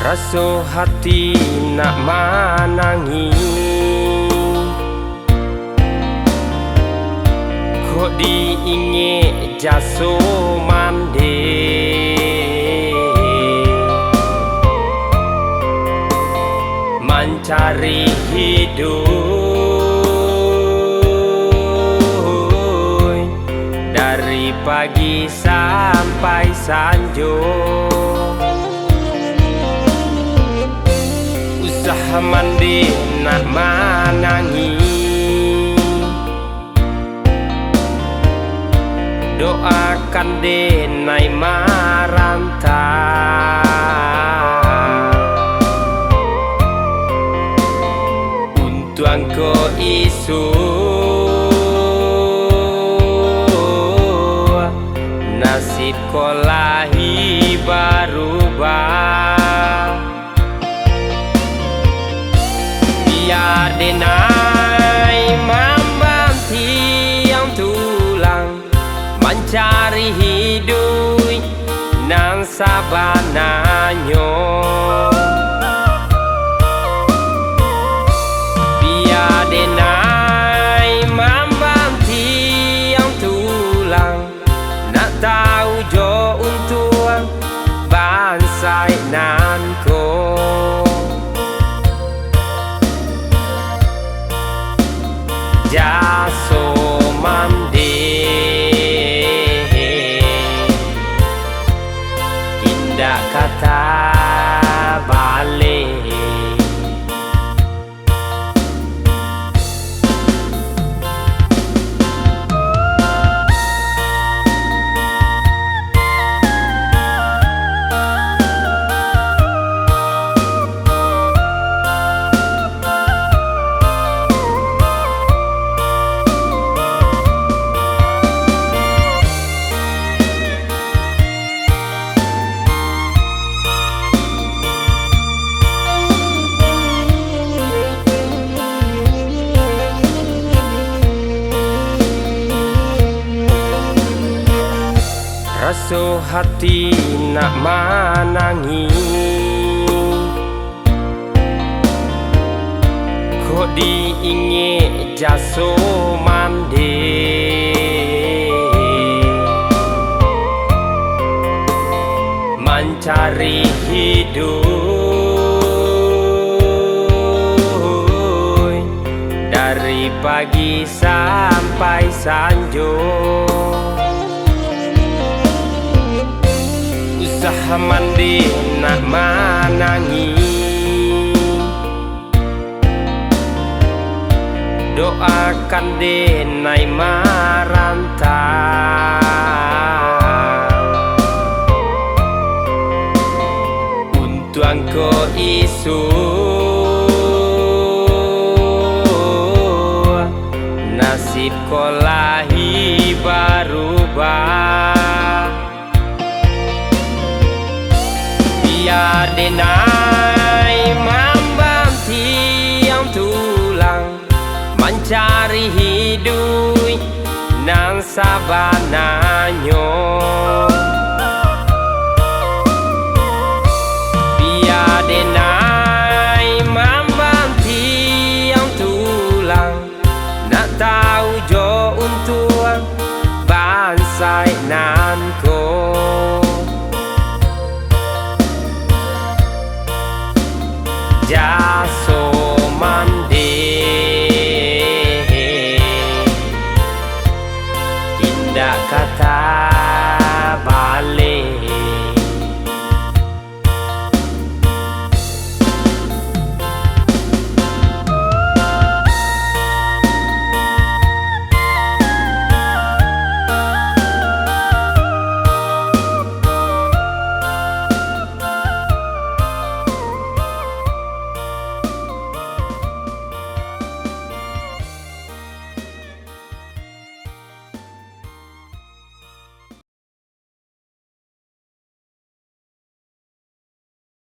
Rasa hati nak manangi, kok diinge jaso mande. Mencari hidup dari pagi sampai sanjo. Usaha mandi nak manangi, doakan denai maranta. Untuk angko isu nasib kolahi berubah. Biar denai membanti yang tulang mencari hidup nang sabananyo. Biar denai membanti yang tulang nak tahu jo untuk bangsa nanko. Jaso mande indah kata balik. Rasa hati nak manangi, kok diinge jaso mande. Mencari hidup dari pagi sampai sanjo. Usaha mandi nak manangi, doakan denai maranta. Untuk angko isu nasib kolahi berubah. Biar denai membanti yang tulang mencari hidup nang sabananyo. Biar denai membanti yang tulang nak tahu jo untuk bangsa nanko. Jaso mande indah kata